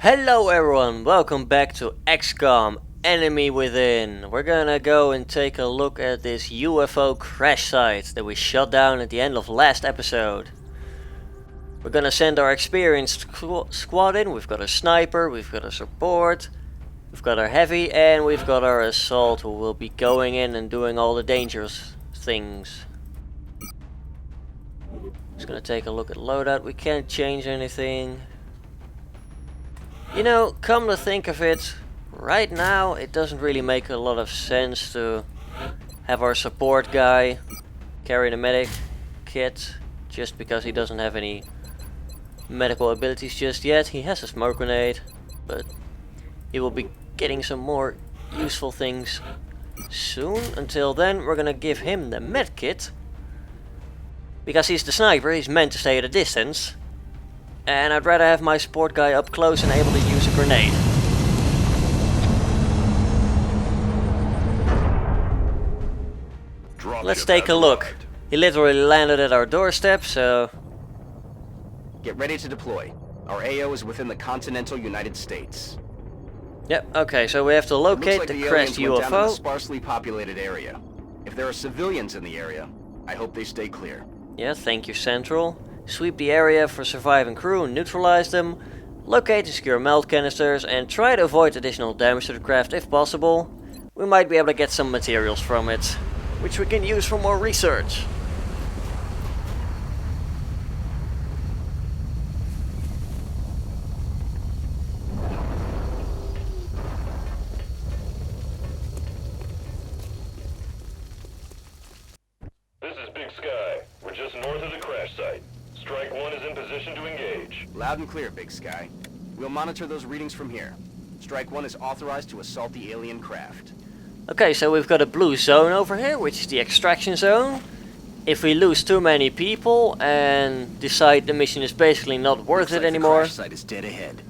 Hello everyone, welcome back to Xcom Enemy Within. We're gonna go and take a look at this UFO crash site that we shot down at the end of last episode. We're gonna send our experienced squad in. We've got a sniper, we've got a support, we've got our heavy, and we've got our assault who will be going in and doing all the dangerous things. Just gonna take a look at loadout. We can't change anything. You know, come to think of it, right now it doesn't really make a lot of sense to have our support guy carry the medic kit just because he doesn't have any medical abilities just yet. He has a smoke grenade, but he will be getting some more useful things soon. Until then, we're gonna give him the med kit because he's the sniper, he's meant to stay at a distance. And I'd rather have my support guy up close and able to use a grenade. Let's take a look. He literally landed at our doorstep, so... Get ready to deploy. Our AO is within the continental United States. Yep, okay, so we have to locate the crashed UFO. Down in a sparsely populated area. If there are civilians in the area, I hope they stay clear. Yeah, thank you, Central. Sweep the area for surviving crew and neutralize them. Locate and secure melt canisters and try to avoid additional damage to the craft if possible. We might be able to get some materials from it, which we can use for more research. This is Big Sky. We're just north of the crash site. Strike 1 is in position to engage. Loud and clear, Big Sky. We'll monitor those readings from here. Strike 1 is authorized to assault the alien craft. Okay, so we've got a blue zone over here, which is the extraction zone. If we lose too many people and decide the mission is basically not worth it anymore... The crash site is dead ahead.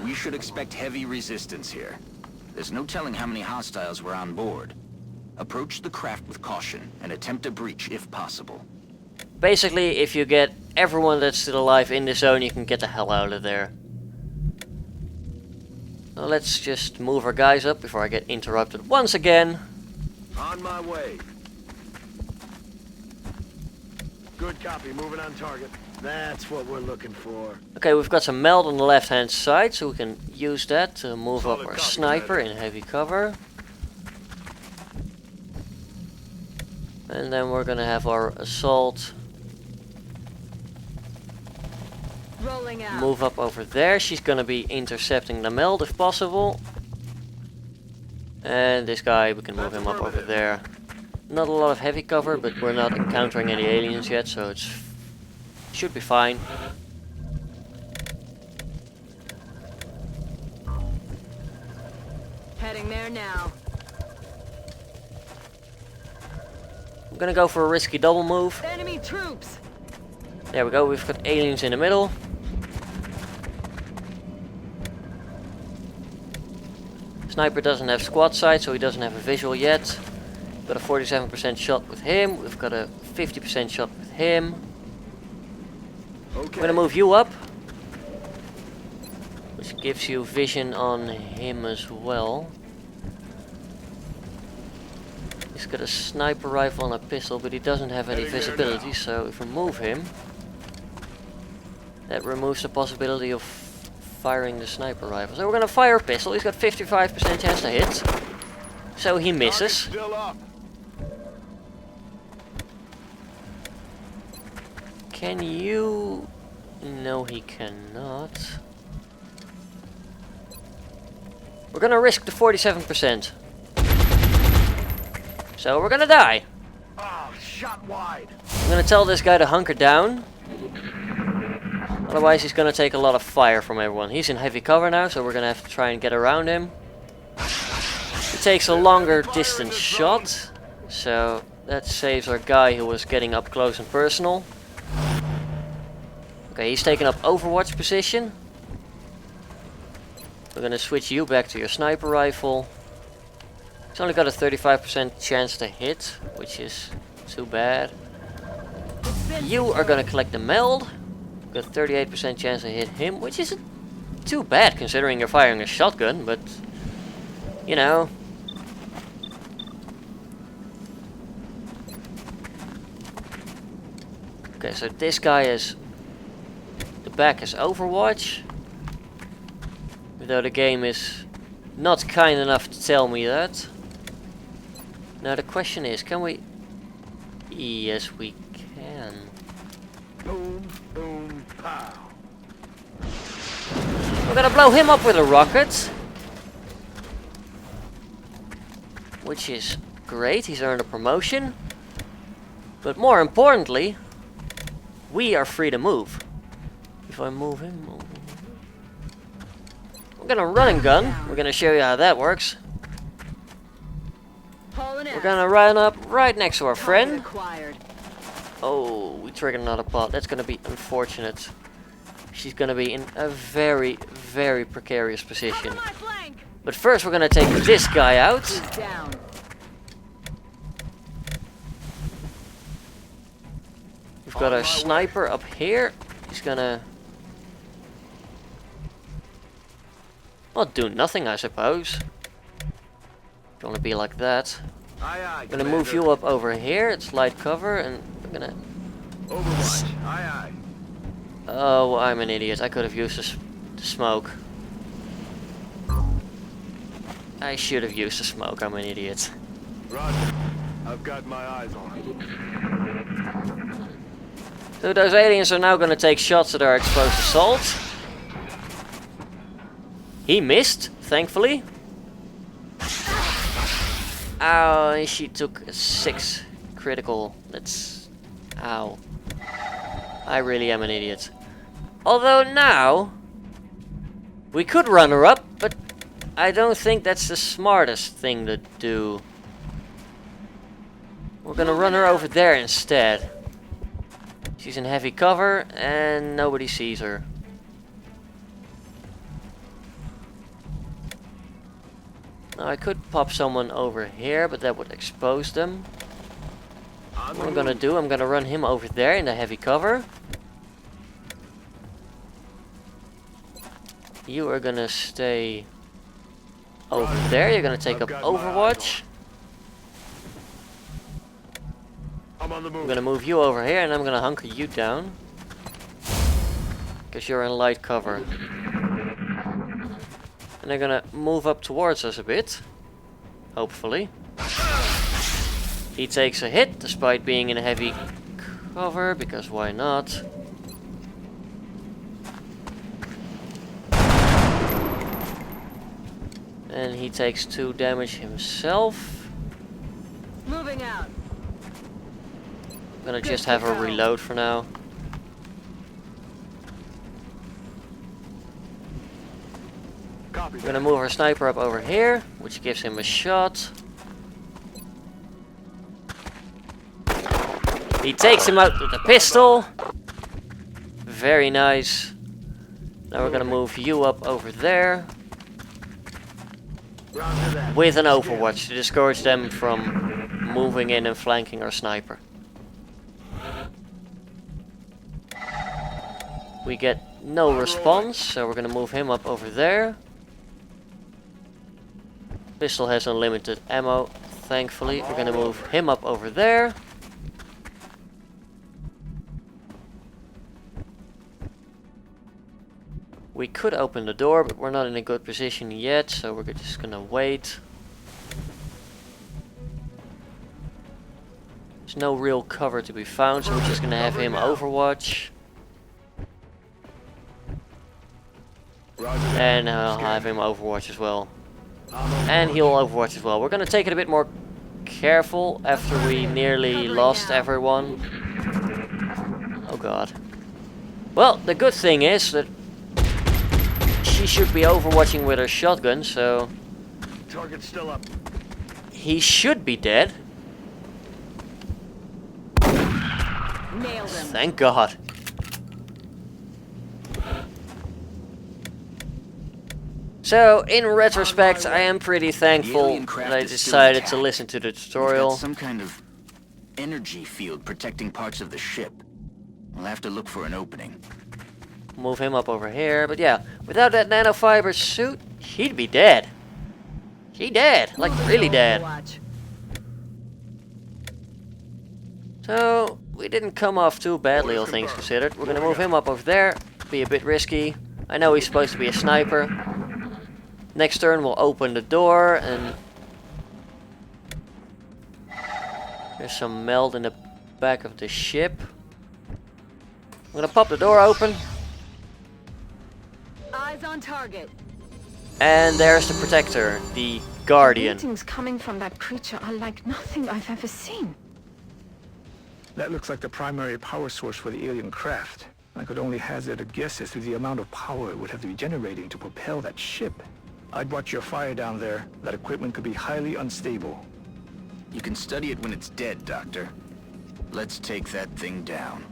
We should expect heavy resistance here. There's no telling how many hostiles were on board. Approach the craft with caution and attempt a breach if possible. Basically, if you get everyone that's still alive in the zone, you can get the hell out of there. Now let's just move our guys up before I get interrupted once again. On my way. Good copy, moving on target. That's what we're looking for. Okay, we've got some meld on the left hand side, so we can use that to move Solid up our copy, sniper in heavy cover. And then we're gonna have our assault rolling out. move up over there. She's gonna be intercepting the meld if possible. And this guy, we can move him up over there. Not a lot of heavy cover, but we're not encountering any aliens yet, so it should be fine. Heading there now. I'm gonna go for a risky double move. Enemy troops. There we go, we've got aliens in the middle. Sniper doesn't have squad sight, so he doesn't have a visual yet. Got a 47% shot with him, we've got a 50% shot with him. Okay. I'm gonna move you up, which gives you vision on him as well. He's got a sniper rifle and a pistol, but he doesn't have any visibility, so if we move him, that removes the possibility of firing the sniper rifle. So we're gonna fire a pistol. He's got 55% chance to hit, so he misses. Still up. Can you... No, he cannot. We're gonna risk the 47%. So we're gonna die. Oh, shot wide. I'm gonna tell this guy to hunker down. Otherwise he's gonna take a lot of fire from everyone. He's in heavy cover now, so we're gonna have to try and get around him. He takes a longer distance shot, so that saves our guy who was getting up close and personal. Okay, he's taking up Overwatch position. We're gonna switch you back to your sniper rifle. He's only got a 35% chance to hit, which is too bad. You are gonna collect the meld. Got 38% chance to hit him, which is too bad considering you're firing a shotgun, but you know. Okay, so this guy is... The back is Overwatch. Though the game is not kind enough to tell me that. Now the question is, can we... Yes, we can. Boom, boom, pow. We're gonna blow him up with a rocket. Which is great, he's earned a promotion. But more importantly, we are free to move. If I move him, we're gonna run and gun. We're gonna show you how that works. We're gonna run up right next to our friend. Oh, we triggered another pot. That's gonna be unfortunate. She's gonna be in a very, very precarious position. But first we're gonna take this guy out. We've got our sniper up here. He's gonna... well, do nothing, I suppose. If you wanna be like that. I'm gonna move you up over here. It's light cover, and we're gonna... Overwatch. Aye, aye. Oh, I'm an idiot. I could have used the smoke. I should have used the smoke. I'm an idiot. Roger. I've got my eyes on it. So those aliens are now gonna take shots at our exposed assault. He missed, thankfully. Ow, she took a 6 critical. That's... ow. I really am an idiot. Although now... we could run her up, but I don't think that's the smartest thing to do. We're gonna run her over there instead. She's in heavy cover and nobody sees her. Now I could pop someone over here, but that would expose them. What I'm gonna do, I'm gonna run him over there in the heavy cover. You are gonna stay over there. You're gonna take up Overwatch. I'm on the move. I'm gonna move you over here and I'm gonna hunker you down. Because you're in light cover. And they're gonna move up towards us a bit. Hopefully. He takes a hit despite being in a heavy cover, because why not? And he takes 2 damage himself. Moving out. I'm gonna just have her reload for now. Copy. I'm gonna move our sniper up over here, which gives him a shot. He takes him out with a pistol. Very nice. Now we're gonna move you up over there with an Overwatch to discourage them from moving in and flanking our sniper. We get no response, so we're gonna move him up over there. Pistol has unlimited ammo, thankfully. We're gonna move him up over there. We could open the door, but we're not in a good position yet, so we're just gonna wait. There's no real cover to be found, so we're just gonna have him Overwatch. And I'll have him Overwatch as well. And he'll Overwatch as well. We're gonna take it a bit more careful after we nearly lost everyone. Oh god. Well, the good thing is that she should be overwatching with her shotgun, so Target's still up. he should be dead. Nailed him. Thank God. So, in retrospect, I am pretty thankful that I decided to listen to the tutorial. Got some kind of energy field protecting parts of the ship. We'll have to look for an opening. Move him up over here. But yeah, without that nanofiber suit, he'd be dead. He dead, like really dead. Watch. So we didn't come off too badly, all things considered. We're gonna move him up over there. Be a bit risky. I know he's supposed to be a sniper. Next turn we'll open the door and there's some meld in the back of the ship. I'm gonna pop the door open. Eyes on target. And there's the protector, the guardian. The beatings coming from that creature are like nothing I've ever seen. That looks like the primary power source for the alien craft. I could only hazard a guess as to the amount of power it would have to be generating to propel that ship. I'd watch your fire down there. That equipment could be highly unstable. You can study it when it's dead, Doctor. Let's take that thing down.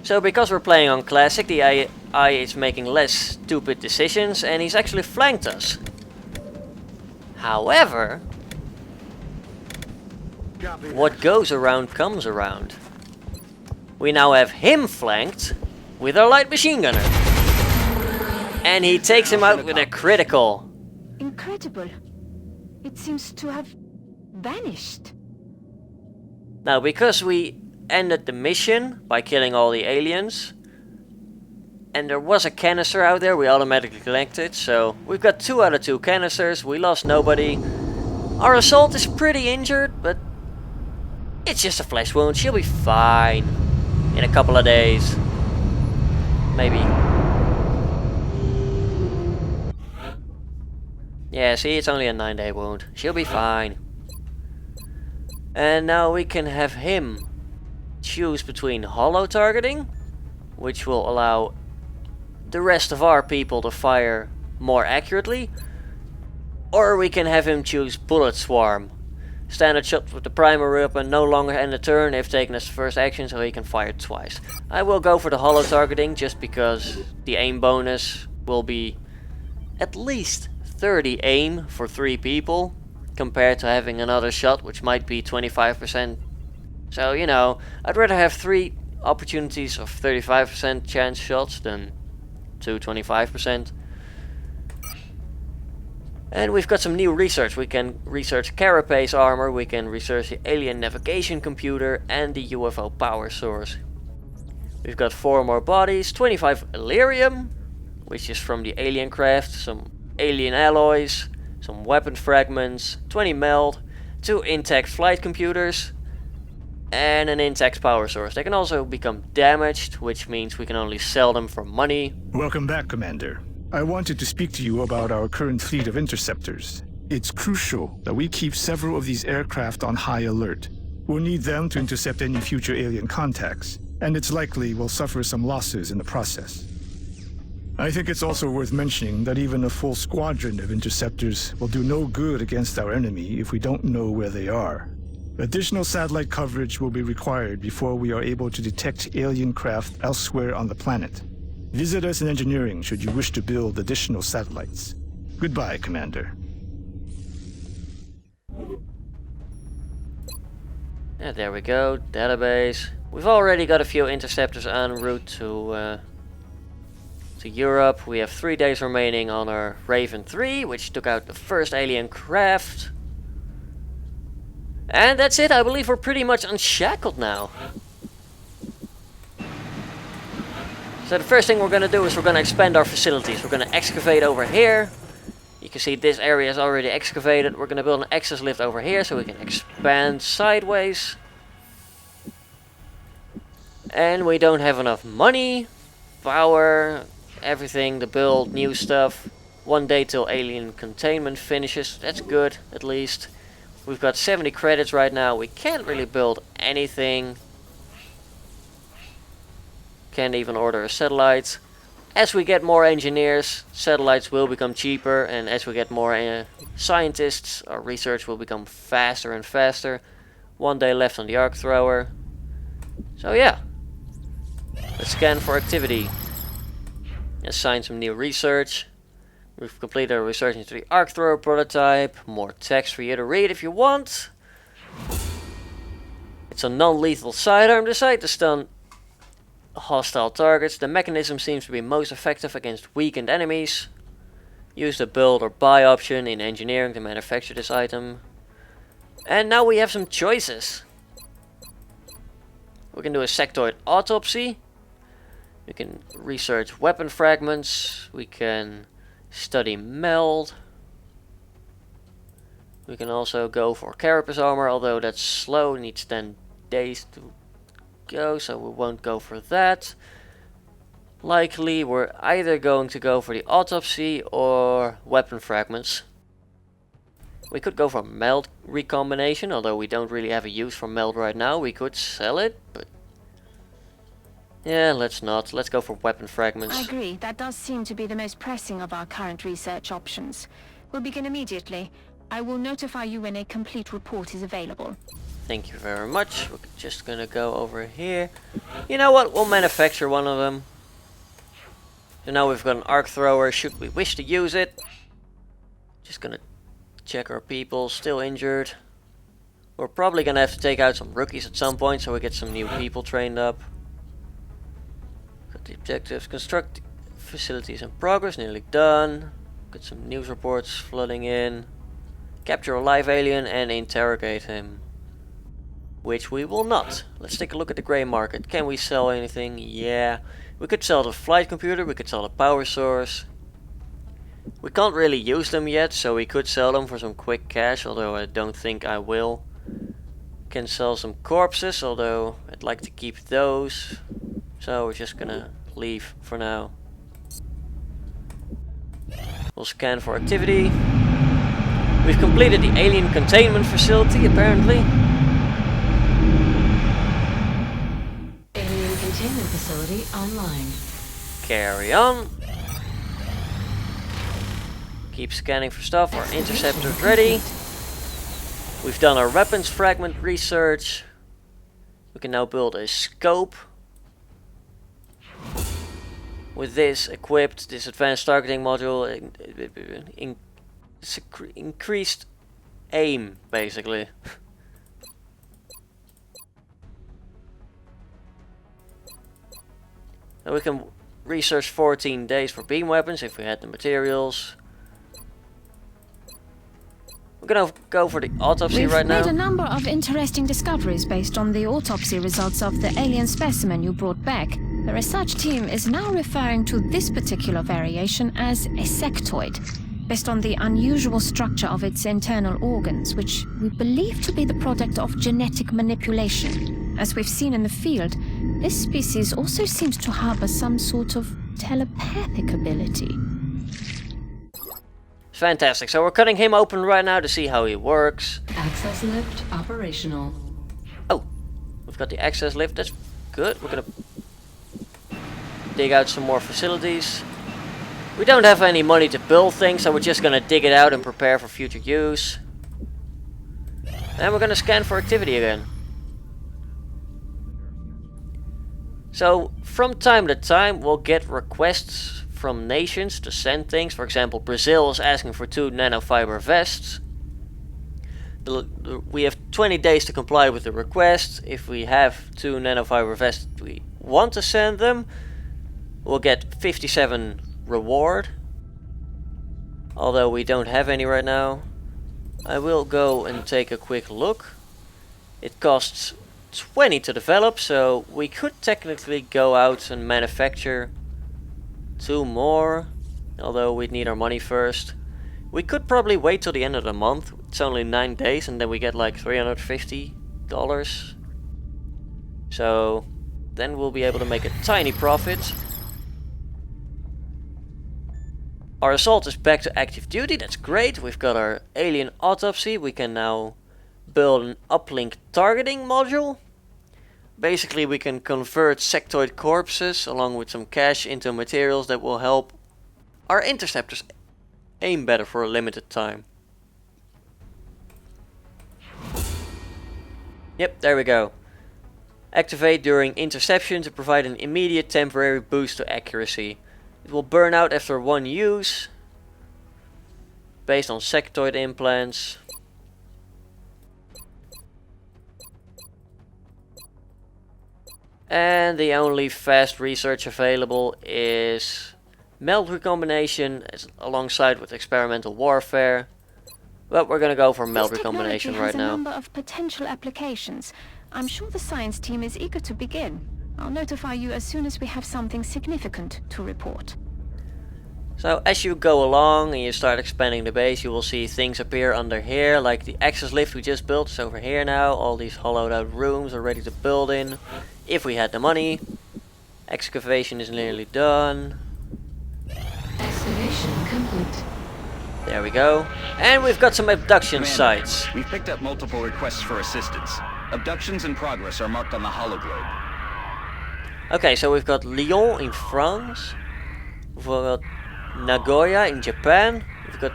So because we're playing on Classic, the AI is making less stupid decisions and he's actually flanked us. However, what goes around comes around. We now have him flanked with our light machine gunner. And he takes him out with a critical. Incredible. It seems to have vanished. Now, because we ended the mission by killing all the aliens, and there was a canister out there, we automatically collected. So we've got 2 out of 2 canisters. We lost nobody. Our assault is pretty injured, but it's just a flesh wound. She'll be fine in a couple of days. Maybe. Yeah, see, it's only a 9-day wound. She'll be fine. And now we can have him choose between holo targeting, which will allow the rest of our people to fire more accurately, or we can have him choose bullet swarm. Standard shot with the primary weapon no longer end a turn if taken as the first action, so he can fire twice. I will go for the holo targeting just because the aim bonus will be at least 30 aim for 3 people compared to having another shot which might be 25%. So, you know, I'd rather have 3 opportunities of 35% chance shots than 2 25%. And we've got some new research. We can research carapace armor, we can research the alien navigation computer and the UFO power source. We've got 4 more bodies, 25 Illyrium, which is from the alien craft, some alien alloys, some weapon fragments, 20 meld, 2 intact flight computers, and an intact power source. They can also become damaged, which means we can only sell them for money. Welcome back, Commander. I wanted to speak to you about our current fleet of interceptors. It's crucial that we keep several of these aircraft on high alert. We'll need them to intercept any future alien contacts, and it's likely we'll suffer some losses in the process. I think it's also worth mentioning that even a full squadron of interceptors will do no good against our enemy if we don't know where they are. Additional satellite coverage will be required before we are able to detect alien craft elsewhere on the planet. Visit us in engineering should you wish to build additional satellites. Goodbye, Commander. Yeah, there we go, database. We've already got a few interceptors en route to Europe. We have 3 days remaining on our Raven 3, which took out the first alien craft. And that's it, I believe we're pretty much unshackled now. So the first thing we're going to do is we're going to expand our facilities. We're going to excavate over here. You can see this area is already excavated. We're going to build an access lift over here so we can expand sideways. And we don't have enough money, power, everything to build new stuff. 1 day till alien containment finishes. That's good, at least. We've got 70 credits right now. We can't really build anything. Can't even order a satellite. As we get more engineers, satellites will become cheaper, and as we get more scientists, our research will become faster and faster. 1 day left on the arc thrower. So yeah, let's scan for activity. Assign some new research. We've completed our research into the arc thrower prototype. More text for you to read if you want. It's a non-lethal sidearm. The sight to stun hostile targets. The mechanism seems to be most effective against weakened enemies. Use the build or buy option in engineering to manufacture this item. And now we have some choices. We can do a sectoid autopsy. We can research weapon fragments. We can study meld. We can also go for carapace armor, although that's slow, needs 10 days to go, so we won't go for that. Likely we're either going to go for the autopsy or weapon fragments. We could go for meld recombination, although we don't really have a use for meld right now. We could sell it, but yeah, let's not. Let's go for weapon fragments. I agree. That does seem to be the most pressing of our current research options. We'll begin immediately. I will notify you when a complete report is available. Thank you very much. We're just gonna go over here. You know what? We'll manufacture one of them. So now we've got an arc thrower, should we wish to use it. Just gonna check our people, still injured. We're probably gonna have to take out some rookies at some point so we get some new people trained up. Got the objectives, construct facilities in progress, nearly done. Got some news reports flooding in. Capture a live alien and interrogate him. Which we will not. Let's take a look at the grey market. Can we sell anything? Yeah. We could sell the flight computer, we could sell the power source. We can't really use them yet, so we could sell them for some quick cash, although I don't think I will. Can sell some corpses, although I'd like to keep those. So we're just gonna leave for now. We'll scan for activity. We've completed the alien containment facility, apparently. Alien containment facility online. Carry on. Keep scanning for stuff. Our interceptor's ready. We've done our weapons fragment research. We can now build a scope. With this equipped, this advanced targeting module, increased aim, basically. And we can research 14 days for beam weapons if we had the materials. We're gonna go for the autopsy right now. We've made a number of interesting discoveries based on the autopsy results of the alien specimen you brought back. The research team is now referring to this particular variation as a sectoid, based on the unusual structure of its internal organs, which we believe to be the product of genetic manipulation. As we've seen in the field, this species also seems to harbor some sort of telepathic ability. Fantastic. So we're cutting him open right now to see how he works. Access lift operational. Oh, we've got the access lift. That's good. We're gonna dig out some more facilities. We don't have any money to build things, so we're just gonna dig it out and prepare for future use. And we're gonna scan for activity again. So from time to time we'll get requests from nations to send things. For example, Brazil is asking for 2 nanofiber vests. We have 20 days to comply with the request. If we have 2 nanofiber vests we want to send them, we'll get 57 reward. Although we don't have any right now. I will go and take a quick look. It costs 20 to develop, so we could technically go out and manufacture 2 more, although we'd need our money first. We could probably wait till the end of the month. It's only 9 days and then we get like $350. So then we'll be able to make a tiny profit. Our assault is back to active duty, that's great. We've got our alien autopsy. We can now build an uplink targeting module. Basically we can convert sectoid corpses along with some cash into materials that will help our interceptors aim better for a limited time. Yep, there we go. Activate during interception to provide an immediate temporary boost to accuracy. It will burn out after 1 use, based on sectoid implants. And the only fast research available is meld recombination alongside with experimental warfare. But we're gonna go for meld This recombination technology right has a now. number of potential applications. I'm sure the science team is eager to begin. I'll notify you as soon as we have something significant to report. So as you go along and you start expanding the base, you will see things appear under here, like the access lift we just built is over here now. All these hollowed out rooms are ready to build in, if we had the money. Excavation is nearly done. Excavation complete. There we go. And we've got some abduction Commander, sites. We've picked up multiple requests for assistance. Abductions in progress are marked on the hologlobe. Okay, so we've got Lyon in France. We've got Nagoya in Japan. We've got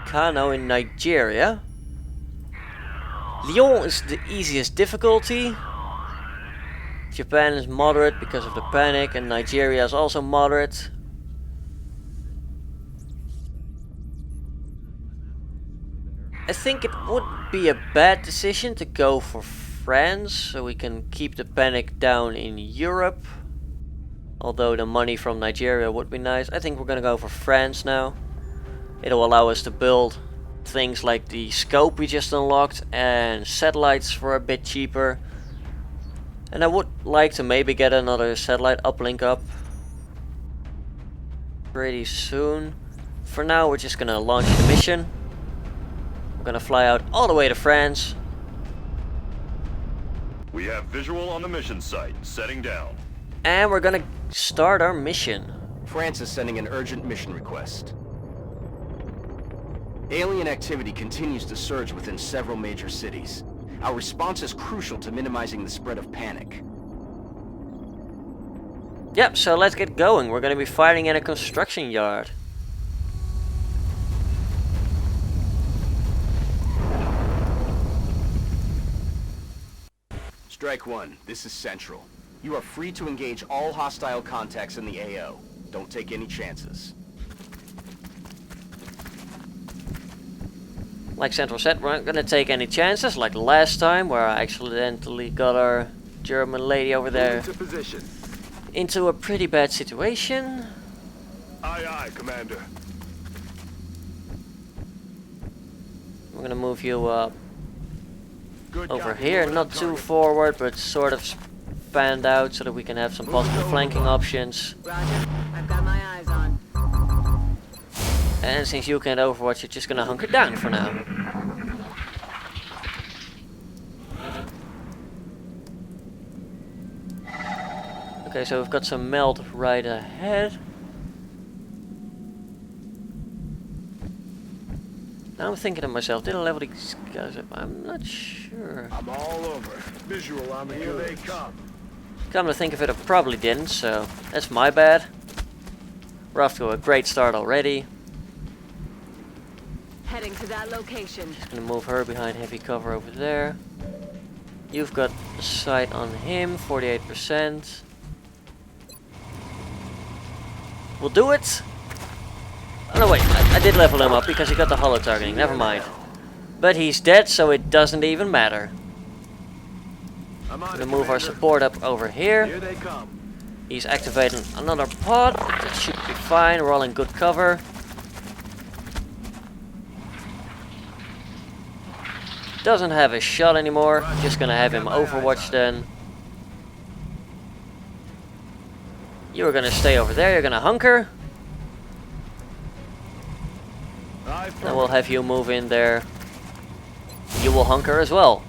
Kano in Nigeria. Lyon is the easiest difficulty. Japan is moderate because of the panic, and Nigeria is also moderate. I think it would be a bad decision to go for France, so we can keep the panic down in Europe. Although the money from Nigeria would be nice. I think we're gonna go for France now. It'll allow us to build things like the scope we just unlocked and satellites for a bit cheaper. And I would like to maybe get another satellite uplink up pretty soon. For now we're just gonna launch the mission. We're gonna fly out all the way to France. We have visual on the mission site. Setting down. And we're gonna start our mission. France is sending an urgent mission request. Alien activity continues to surge within several major cities. Our response is crucial to minimizing the spread of panic. Yep, so let's get going. We're gonna be fighting in a construction yard. Strike 1, this is Central. You are free to engage all hostile contacts in the AO. Don't take any chances. Like Central said, we're not gonna take any chances, like last time where I accidentally got our German lady over there Into position. into a pretty bad situation. Aye, aye, Commander. I'm gonna move you up Good over copy, here, moving not on too target. forward, but sort of spanned out so that we can have some possible flanking options. Roger. I've got my eyes on. And since you can't overwatch, you're just gonna hunker down for now. Okay, so we've got some meld right ahead. Now I'm thinking to myself, did I level these guys up? I'm not sure. I'm all over. Visual on the Here they come. Come to think of it, I probably didn't, so that's my bad. We're off to a great start already. Heading to that location. Just gonna move her behind heavy cover over there. You've got a sight on him, 48%. We'll do it. Oh no, wait, I did level him up because he got the holo targeting, never mind. But he's dead, so it doesn't even matter. I'm on We're it, gonna move our Commander. support up over here. Here they come. He's activating another pod. That should be fine, we're all in good cover. Doesn't have a shot anymore, just gonna have him overwatch then. You're gonna stay over there, you're gonna hunker. Aye, Then firm. we'll have you move in there. You will hunker as well.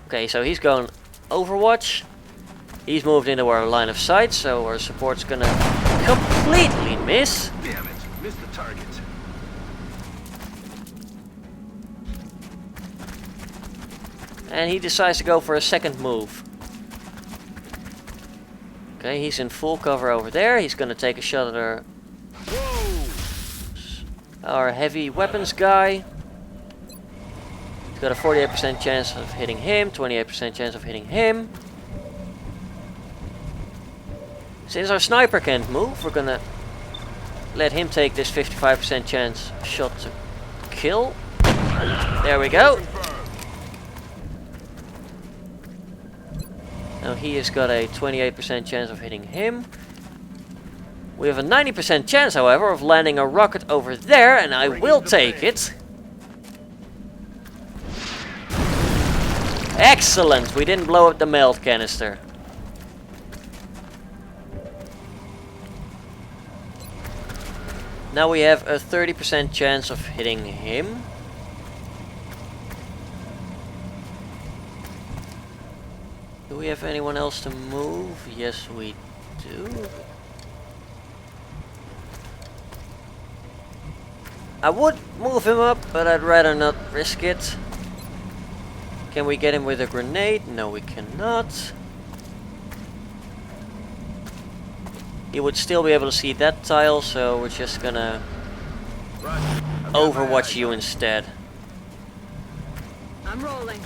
Okay, so he's going overwatch. He's moved into our line of sight, so our support's gonna completely miss. Damn it. Missed the target. And he decides to go for a second move. Okay, he's in full cover over there. He's gonna take a shot at our heavy weapons guy. He's got a 48% chance of hitting him, 28% chance of hitting him. Since our sniper can't move, we're gonna let him take this 55% chance shot to kill. There we go. Now he has got a 28% chance of hitting him. We have a 90% chance, however, of landing a rocket over there, and I will take it. Excellent! We didn't blow up the melt canister. Now we have a 30% chance of hitting him. Do we have anyone else to move? Yes, we do. I would move him up, but I'd rather not risk it. Can we get him with a grenade? No, we cannot. He would still be able to see that tile, so we're just gonna overwatch you instead. I'm rolling.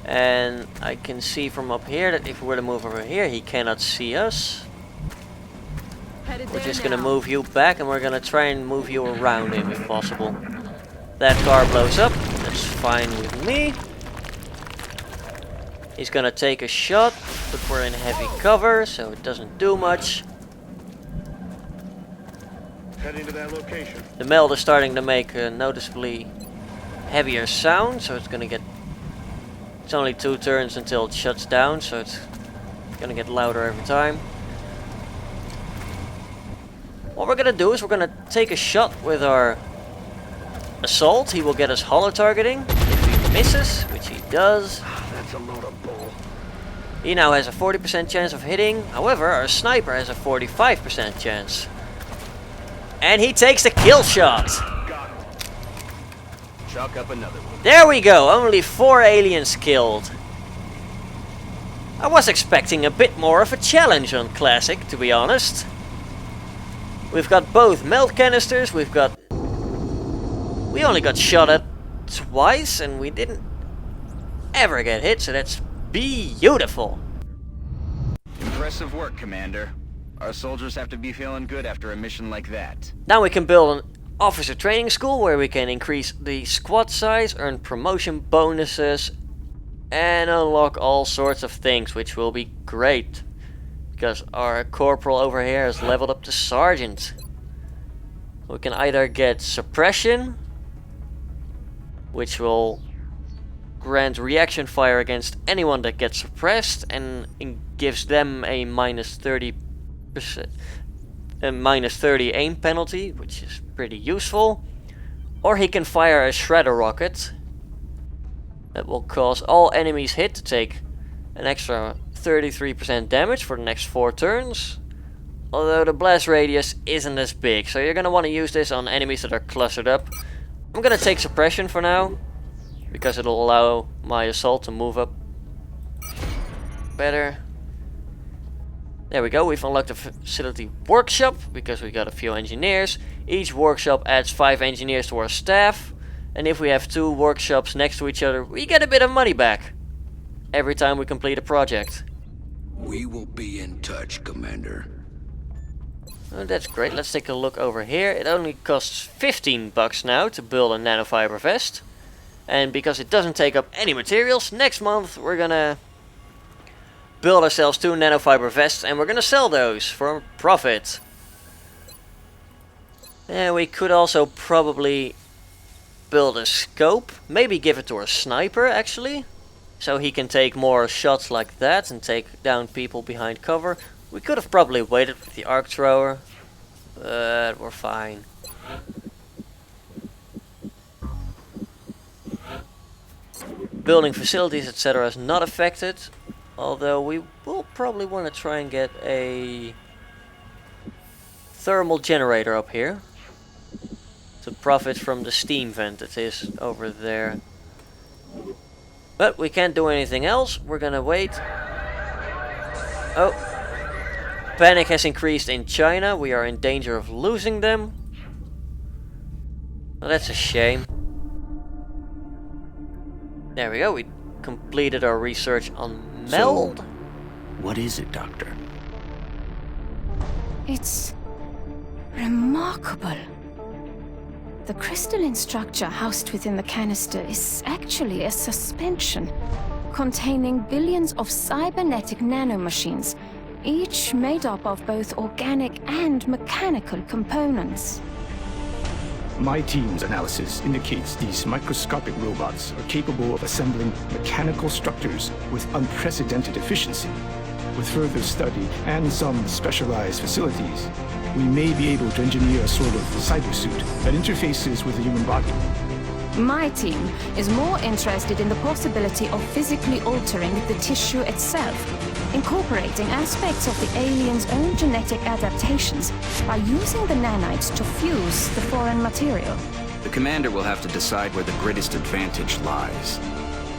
And I can see from up here that if we were to move over here, he cannot see us. Headed We're there just now. gonna move you back, and we're gonna try and move you around him if possible. That car blows up. That's fine with me. He's gonna take a shot, but we're in heavy cover, so it doesn't do much. Heading to that location. The meld is starting to make a noticeably heavier sound, so it's gonna get... It's only 2 turns until it shuts down, so it's gonna get louder every time. What we're gonna do is we're gonna take a shot with our assault. He will get us holo targeting. If he misses, which he does, That's a load of bull. he now has a 40% chance of hitting. However, our sniper has a 45% chance. And he takes the kill shot. Got it. Chalk up another one. There we go, only 4 aliens killed. I was expecting a bit more of a challenge on Classic, to be honest. We've got both melt canisters, we only got shot at twice and we didn't ever get hit, so that's beautiful. Impressive work, Commander. Our soldiers have to be feeling good after a mission like that. Now we can build an officer training school where we can increase the squad size, earn promotion bonuses, and unlock all sorts of things, which will be great. Because our corporal over here has leveled up to sergeant. We can either get suppression, which will grant reaction fire against anyone that gets suppressed, and gives them a minus 30% aim penalty, which is pretty useful. Or he can fire a shredder rocket that will cause all enemies hit to take an extra 33% damage for the next 4 turns. Although the blast radius isn't as big, so you're gonna want to use this on enemies that are clustered up. I'm gonna take suppression for now, because it'll allow my assault to move up better. There we go, we've unlocked the facility workshop, because we got a few engineers. Each workshop adds 5 engineers to our staff, and if we have 2 workshops next to each other, we get a bit of money back every time we complete a project. We will be in touch, Commander. Oh, that's great. Let's take a look over here. It only costs $15 now to build a nanofiber vest. And because it doesn't take up any materials, next month we're gonna build ourselves 2 nanofiber vests and we're gonna sell those for profit. And we could also probably build a scope. Maybe give it to our sniper, actually. So he can take more shots like that and take down people behind cover. We could have probably waited with the arc thrower, but we're fine. Building facilities, etc. is not affected, although we will probably want to try and get a thermal generator up here to profit from the steam vent that is over there. But we can't do anything else. We're gonna wait. Oh. Panic has increased in China. We are in danger of losing them. Well, that's a shame. There we go. We completed our research on meld. So, what is it, Doctor? It's remarkable. The crystalline structure housed within the canister is actually a suspension containing billions of cybernetic nanomachines, each made up of both organic and mechanical components. My team's analysis indicates these microscopic robots are capable of assembling mechanical structures with unprecedented efficiency. With further study and some specialized facilities, we may be able to engineer a sort of cybersuit that interfaces with the human body. My team is more interested in the possibility of physically altering the tissue itself, incorporating aspects of the alien's own genetic adaptations by using the nanites to fuse the foreign material. The commander will have to decide where the greatest advantage lies.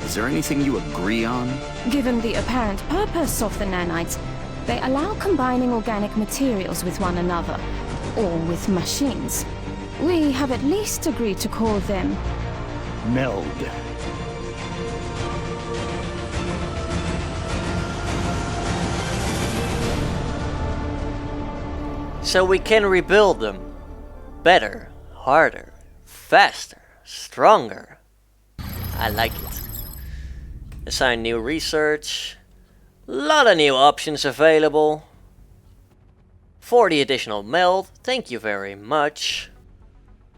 Is there anything you agree on? Given the apparent purpose of the nanites, they allow combining organic materials with one another, or with machines. We have at least agreed to call them Meld. So we can rebuild them. Better, harder, faster, stronger. I like it. Assign new research. Lot of new options available. 40 additional meld. Thank you very much.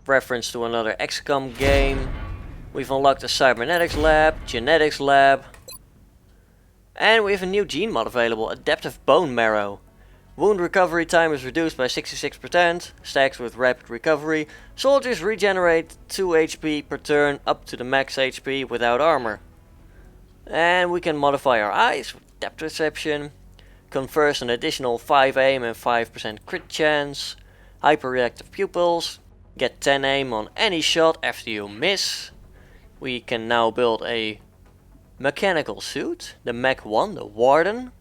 Reference to another Xcom game. We've unlocked a cybernetics lab, genetics lab. And we have a new gene mod available, adaptive bone marrow. Wound recovery time is reduced by 66%, stacks with rapid recovery. Soldiers regenerate 2 HP per turn up to the max HP without armor. And we can modify our eyes with depth perception. Confers an additional 5 aim and 5% crit chance. Hyperreactive pupils. Get 10 aim on any shot after you miss. We can now build a mechanical suit, the Mech 1, the Warden.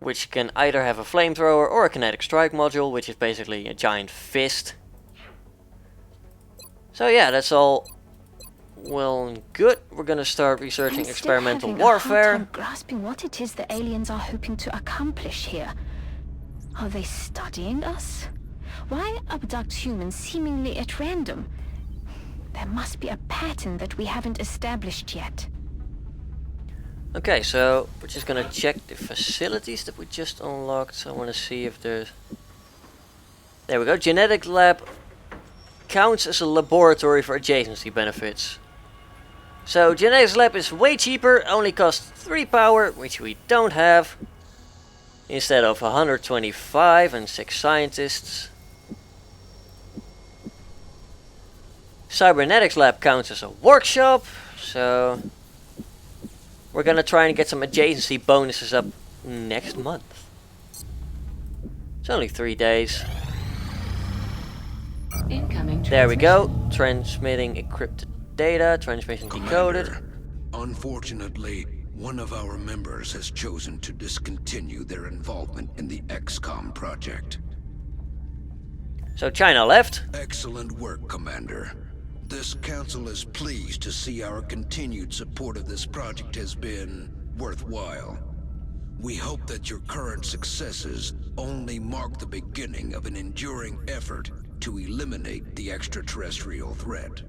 Which can either have a flamethrower or a kinetic strike module, which is basically a giant fist. So yeah, that's all well and good. We're gonna start researching experimental warfare. I'm grasping what it is the aliens are hoping to accomplish here. Are they studying us? Why abduct humans seemingly at random? There must be a pattern that we haven't established yet. Okay, so we're just gonna check the facilities that we just unlocked. So I want to see if there's... There we go. Genetic lab counts as a laboratory for adjacency benefits. So genetics lab is way cheaper, only costs 3 power, which we don't have. Instead of 125 and 6 scientists. Cybernetics lab counts as a workshop, so we're gonna try and get some adjacency bonuses up next month. It's only 3 days. Incoming There we go. Transmitting encrypted data. Transmission decoded. Unfortunately, one of our members has chosen to discontinue their involvement in the Xcom project. So China left. Excellent work, Commander. This council is pleased to see our continued support of this project has been worthwhile. We hope that your current successes only mark the beginning of an enduring effort to eliminate the extraterrestrial threat.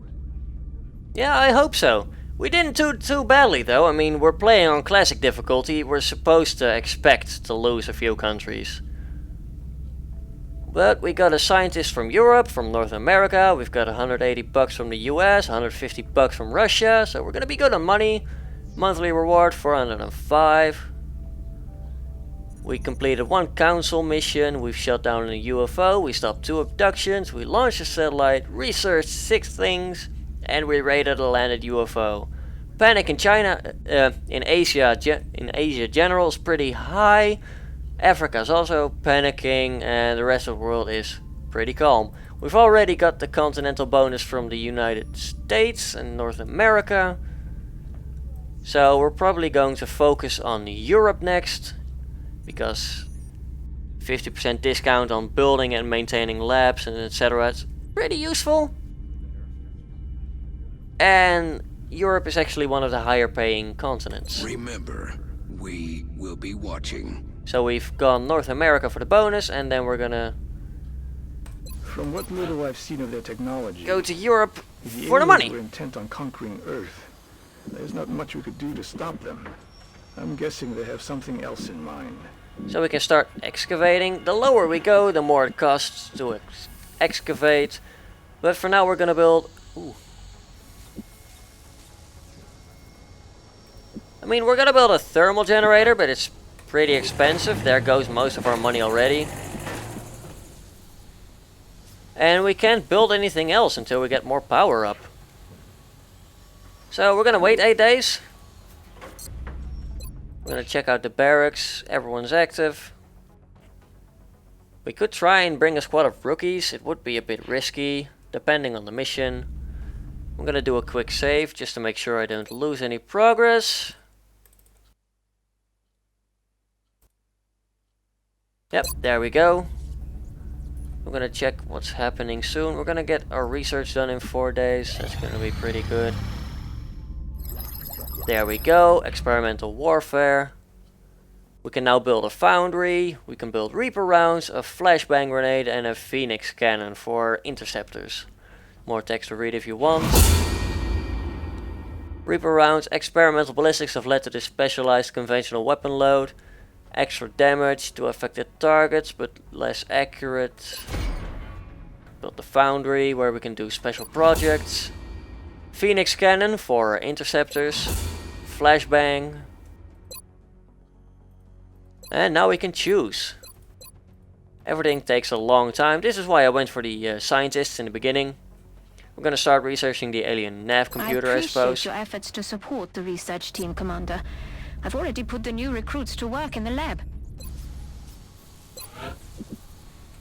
Yeah, I hope so. We didn't do too badly though. I mean, we're playing on classic difficulty. We're supposed to expect to lose a few countries. But we got a scientist from Europe, from North America. We've got 180 bucks from the US, 150 bucks from Russia. So we're gonna be good on money. Monthly reward 405. We completed 1 council mission. We've shut down a UFO. We stopped 2 abductions. We launched a satellite. Researched 6 things. And we raided a landed UFO. Panic in China, in Asia general is pretty high. Africa is also panicking, and the rest of the world is pretty calm. We've already got the continental bonus from the United States and North America. So we're probably going to focus on Europe next, because 50% discount on building and maintaining labs and etc. It's pretty useful. And Europe is actually one of the higher paying continents. Remember, we will be watching. So we've gone North America for the bonus, and then we're gonna From what little I've seen of their technology, go to Europe the for the aliens money. were intent on conquering Earth. There's not much we could do to stop them. I'm guessing they have something else in mind. So we can start excavating. The lower we go, the more it costs to excavate. But for now we're gonna build... Ooh. I mean, we're gonna build a thermal generator, but it's pretty expensive. There goes most of our money already. And we can't build anything else until we get more power up. So we're gonna wait 8 days. We're gonna check out the barracks. Everyone's active. We could try and bring a squad of rookies. It would be a bit risky, depending on the mission. I'm gonna do a quick save just to make sure I don't lose any progress. Yep, there we go. I'm gonna check what's happening soon. We're gonna get our research done in 4 days. That's gonna be pretty good. There we go, experimental warfare. We can now build a foundry. We can build Reaper rounds, a flashbang grenade and a Phoenix cannon for interceptors. More text to read if you want. Reaper rounds, experimental ballistics have led to this specialized conventional weapon load. Extra damage to affected targets, but less accurate. Build the foundry where we can do special projects. Phoenix cannon for interceptors. Flashbang. And now we can choose. Everything takes a long time. This is why I went for the scientists in the beginning. We're gonna start researching the alien nav computer, I suppose. appreciate your efforts to support the research team, Commander. I've already put the new recruits to work in the lab.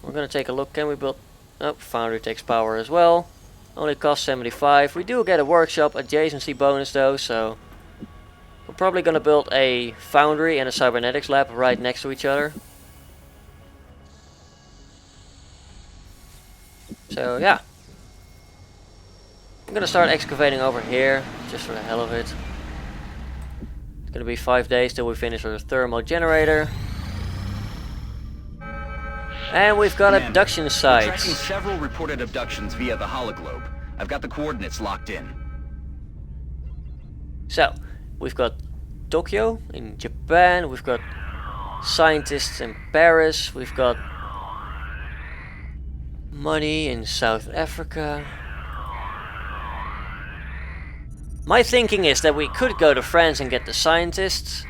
We're gonna take a look. Can we build... Oh, foundry takes power as well. Only costs 75. We do get a workshop adjacency bonus though, so... We're probably gonna build a foundry and a cybernetics lab right next to each other. So yeah. I'm gonna start excavating over here, just for the hell of it. It's gonna be 5 days till we finish our thermal generator. And we've got Commander, abduction we're tracking sites. several reported abductions via the hologlobe. I've got the coordinates locked in. So, we've got Tokyo in Japan, we've got scientists in Paris, we've got money in South Africa. My thinking is that we could go to France and get the scientists,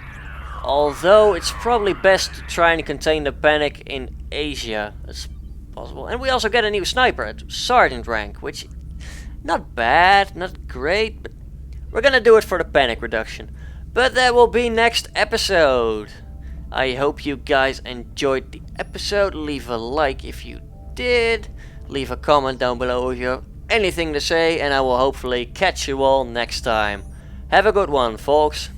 although it's probably best to try and contain the panic in Asia as possible. And we also get a new sniper at sergeant rank, which not bad, not great, but we're gonna do it for the panic reduction. But that will be next episode. I hope you guys enjoyed the episode. Leave a like if you did. Leave a comment down below if you have anything to say, and I will hopefully catch you all next time. Have a good one, folks.